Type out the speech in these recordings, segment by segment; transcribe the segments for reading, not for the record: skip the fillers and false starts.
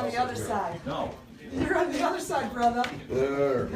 on the other side. No. You're on the other side, brother. There.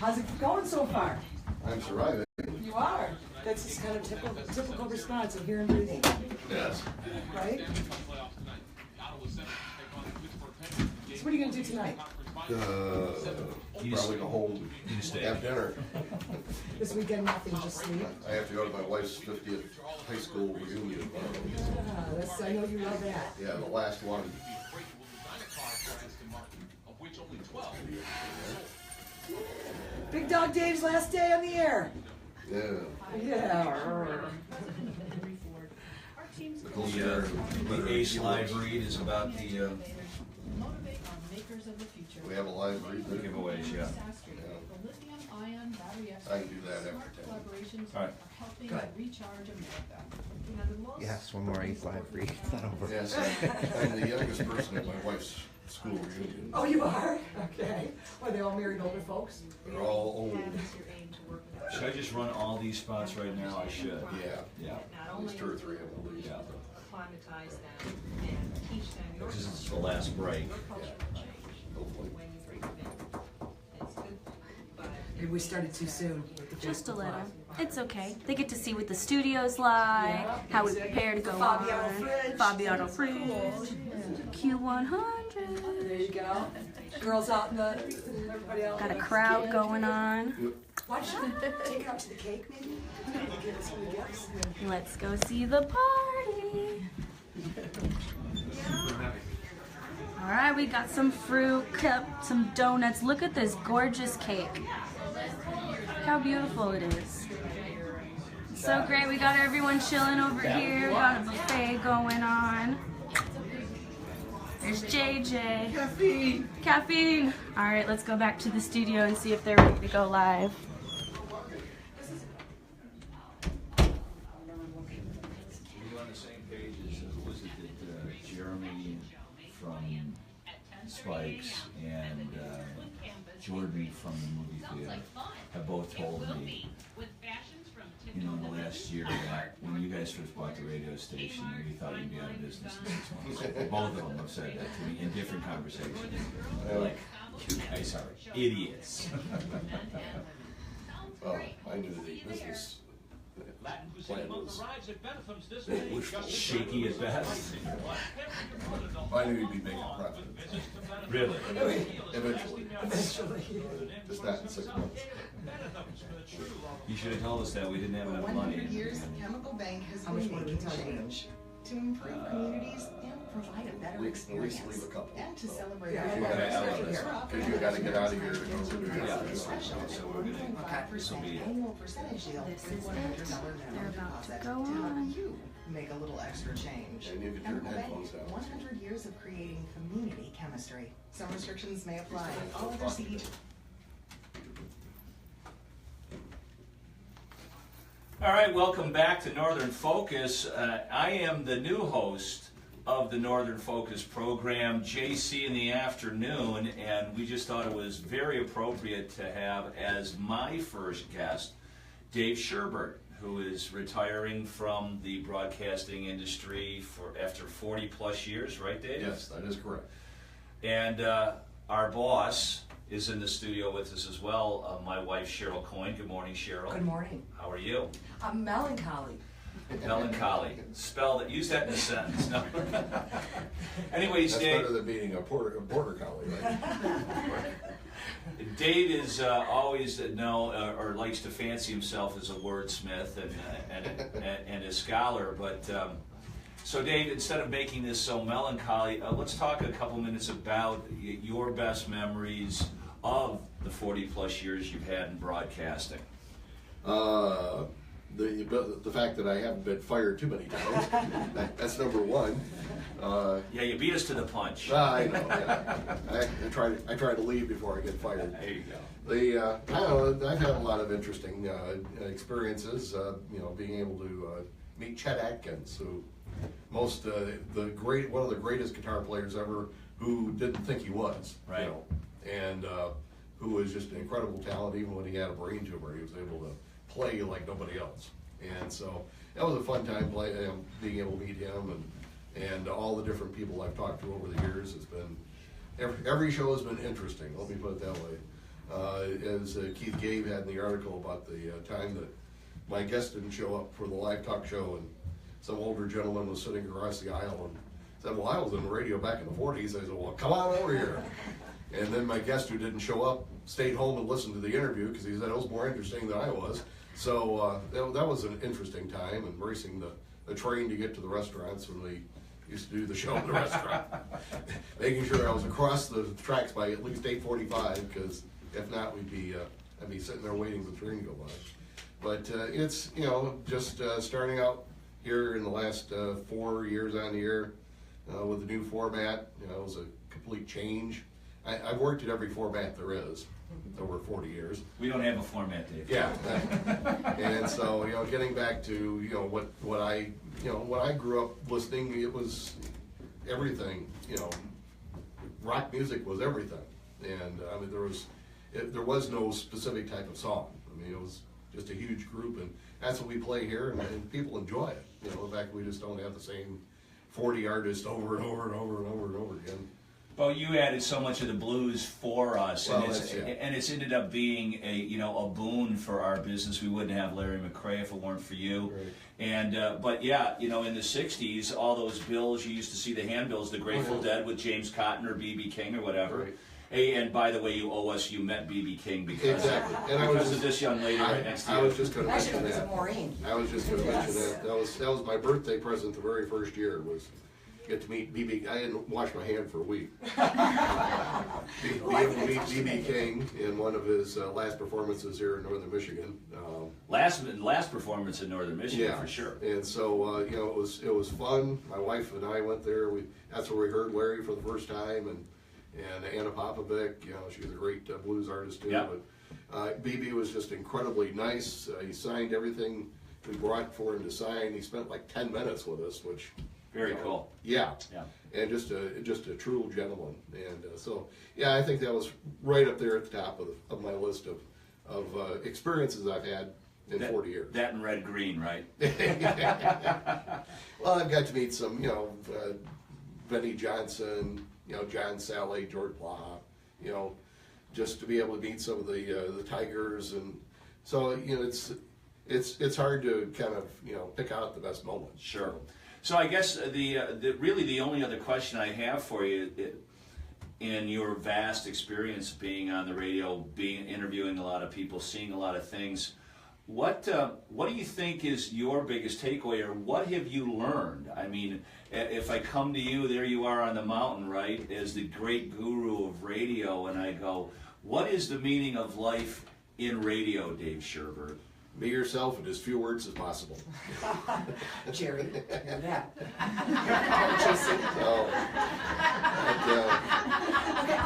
How's it going so far? I'm surviving. You are. That's just kind of typical response of hearing breathing, Yes. right? So what are you going to do tonight? Probably go home, have dinner. This weekend, nothing, just sleep? I have to go to my wife's 50th high school reunion. I know you love that. Yeah, the last one. Big Dog Dave's last day on the air. Yeah. Yeah. The Ace live read is about the We have a live read there. giveaways, yeah. I can do that after 10. All right. Good. Yes, one more Ace Live read. It's not over. Yes, I'm the youngest person at my wife's school reunion. Oh, you are? Okay. Well, they all married older folks? They're all old. Should I just run all these spots right now? I should. Yeah. Yeah. There's 2 or 3 of them at least. Yeah. Acclimatize them and teach them your Because it's the last break. Hopefully. when you bring them in. It's good, but Maybe we started too soon with the Just a Facebook little. Live. It's okay. They get to see what the studio's like, Yeah, how we exactly. prepare to The go Fabiano on. fridge. Fabiano fridge. There Q100. you go. Girls out in the, everybody else. Got a crowd going on. Why don't you take it out to the cake, maybe? Give us some gifts. Let's go see the party. All right, we got some fruit, cup, some donuts. Look at this gorgeous cake. Look how beautiful it is. So great. We got everyone chilling over here. We got a buffet going on. There's JJ. Caffeine. Caffeine. All right, let's go back to the studio and see if they're ready to go live. Were you on the same page as, who was it that Jeremy from Spikes and Jordan from the movie theater have both told me, you know, in the last year that when you guys first bought the radio station, we thought you'd be out of business in 6 months. Both of them have said that to me in different conversations. They're like, you guys are idiots. Well, I knew the business plan was wishful. Shaky at best. I knew you'd be making a profit. Really? Eventually. Just not in 6 months. You should have told us that we didn't have For enough 100 money. years, Chemical Bank has How much been more did making we tell you? change to improve communities and provide a At better least experience. leave a couple. And to celebrate Yeah, our I members. Because you gotta get out of here to go to the Yeah. Special So we're gonna, 5% annual percentage deal This with is $100 it. They're minimum about to deposit go to help on. you make a little extra change. And you can turn Chemical Bank, headphones down. 100 years of creating community chemistry. Some restrictions may apply. All other CE. all right, welcome back to Northern Focus. I am the new host of the Northern Focus program, JC in the afternoon, and we just thought it was very appropriate to have as my first guest Dave Sherbert, who is retiring from the broadcasting industry after 40 plus years, right, Dave? Yes, that is correct. And our boss is in the studio with us as well, my wife Cheryl Coyne. Good morning, Cheryl. Good morning. How are you? I'm melancholy. Melancholy. Spell that. Use that in a sentence. No. Anyways, That's Dave. better than being a border collie, right? Dave is always or likes to fancy himself as a wordsmith and a scholar. But so, Dave, instead of making this so melancholy, let's talk a couple minutes about your best memories of the 40 plus years you've had in broadcasting. The fact that I haven't been fired too many times, that's number one. Yeah, you beat us to the punch. I know. Yeah. I try to leave before I get fired. There you go. I don't know. I've had a lot of interesting experiences. Being able to meet Chet Atkins, who one of the greatest guitar players ever, who didn't think he was. Right. You know, and who was just an incredible talent. Even when he had a brain tumor, he was able to play like nobody else. And so that was a fun time being able to meet him, and all the different people I've talked to over the years. Has been every show has been interesting. Let me put it that way. As Keith Gabe had in the article about the time that my guest didn't show up for the live talk show, and some older gentleman was sitting across the aisle and said, "Well, I was in the radio back in the 40s." I said, "Well, come on over here." And then my guest who didn't show up stayed home and listened to the interview because he said it was more interesting than I was. So that was an interesting time, and racing the train to get to the restaurants when we used to do the show in the restaurant. Making sure I was across the tracks by at least 8:45, because if not, I'd be sitting there waiting for the train to go by. But it's, just starting out here in the last 4 years on the air with the new format. It was a complete change. I've worked at every format there is over 40 years. We don't have a format, Dave. Yeah. And so, getting back to, what I when I grew up listening, it was everything, rock music was everything. And I mean, there was no specific type of song. I mean, it was just a huge group, and that's what we play here, and people enjoy it. The fact we just don't have the same 40 artists over and over and over and over and over again. Well, you added so much of the blues for us, Well, and it's ended up being a boon for our business. We wouldn't have Larry McCray if it weren't for you. Right. And but yeah, in the '60s, all those bills, you used to see the handbills, the Grateful Dead with James Cotton or B.B. King or whatever. Right. Hey, and by the way, you owe us. You met B.B. King because Exactly. And of this young lady right next to you. I was just going to Actually, mention it was that. Maureen. I was just going to mention Yes. that. That was my birthday present the very first year, was get to meet B.B. I didn't wash my hand for a week. Be able to meet B.B. King in one of his last performances here in Northern Michigan. Last performance in Northern Michigan, Yeah, for sure. And so it was fun. My wife and I went there. That's where we heard Larry for the first time, and Anna Popovic. She was a great blues artist too. Yeah. But BB was just incredibly nice. He signed everything we brought for him to sign. He spent like 10 minutes with us, which Very cool. Yeah. Yeah. And just a true gentleman. And so I think that was right up there at the top of my list of experiences I've had in 40 years. That and Red Green, right? Well, I've got to meet some, Benny Johnson, John Sally, George Blaha, just to be able to meet some of the Tigers, and so it's hard to kind of pick out the best moments. Sure. So I guess the only other question I have for you, in your vast experience being on the radio, interviewing a lot of people, seeing a lot of things, what do you think is your biggest takeaway, or what have you learned? I mean, if I come to you, there you are on the mountain, right, as the great guru of radio, and I go, what is the meaning of life in radio, Dave Sherbert? Be yourself in as few words as possible. Jerry, hear that. So, Okay,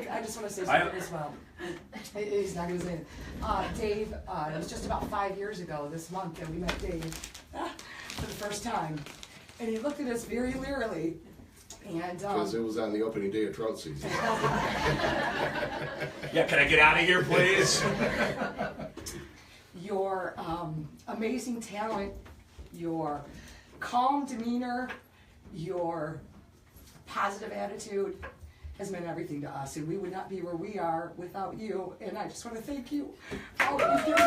I just want to say something as well. He's not going to say it. Dave, it was just about 5 years ago this month that we met Dave for the first time. And he looked at us very leerily. And because it was on the opening day of trout season. Yeah, can I get out of here, please? your amazing talent, your calm demeanor, your positive attitude has meant everything to us, and we would not be where we are without you, and I just want to thank you for all that you've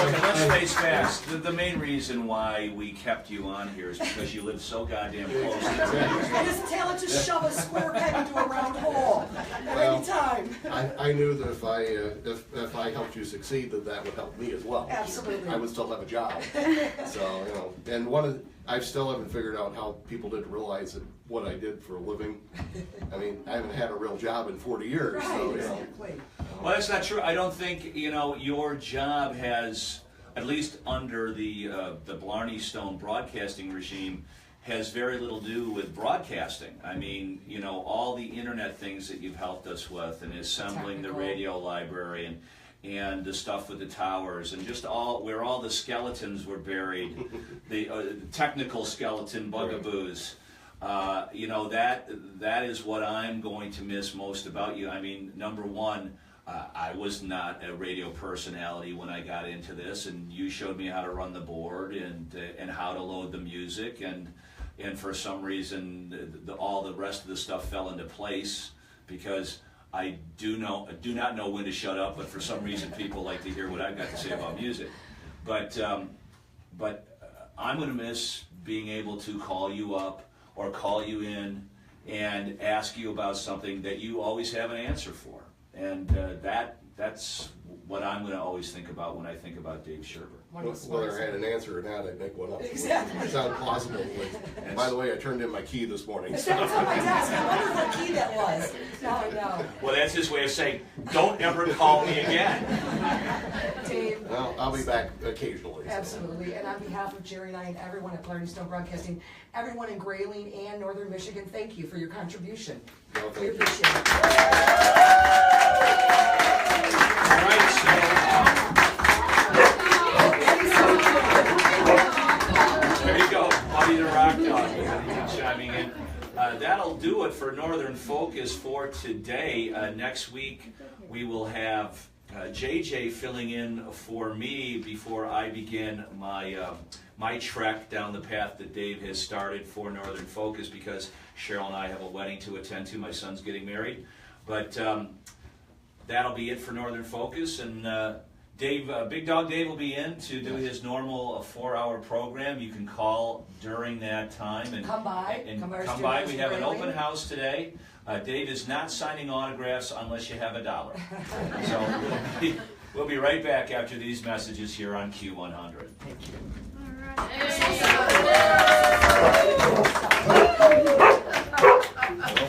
Okay, let's face facts. The main reason why we kept you on here is because you live so goddamn close to the radio. And his talent to shove a square peg into a round hole at any time. I knew that if I helped you succeed, that would help me as well. Absolutely. I would still have a job. So, and I still haven't figured out how people didn't realize that what I did for a living. I mean, I haven't had a real job in 40 years. Right, So, exactly. Well, that's not true. I don't think your job has, at least under the Blarney Stone broadcasting regime, has very little to do with broadcasting. I mean, all the internet things that you've helped us with, and assembling the radio library, and the stuff with the towers, and just where all the skeletons were buried, the technical skeleton bugaboos. That is what I'm going to miss most about you. I mean, number one, I was not a radio personality when I got into this, and you showed me how to run the board and how to load the music, and for some reason all the rest of the stuff fell into place because I do not know when to shut up, but for some reason people like to hear what I've got to say about music. But I'm going to miss being able to call you up or call you in and ask you about something that you always have an answer for. And that's what I'm going to always think about when I think about Dave Sherber. Whether I had an answer or not, I'd make one up. Exactly. It sounds plausible. And by the way, I turned in my key this morning. It's on my desk. I wonder what key that was. Now I know. Well, that's his way of saying, don't ever call me again. Dave. Well, I'll be back occasionally. So. Absolutely. And on behalf of Jerry and I and everyone at Clarity Stone Broadcasting, everyone in Grayling and Northern Michigan, thank you for your contribution. Well, We thank you. appreciate it. All right, so there you go, Buddy the Rock Dog chiming in. That'll do it for Northern Focus for today. Next week we will have JJ filling in for me before I begin my trek down the path that Dave has started for Northern Focus, because Cheryl and I have a wedding to attend to. My son's getting married. But that'll be it for Northern Focus. And Dave, Big Dog Dave will be in to do his normal 4-hour program. You can call during that time. And Come by. And Come by our come by. studios We in have an Grayling. open house today. Dave is not signing autographs unless you have $1. So we'll be right back after these messages here on Q100. Thank you. All right.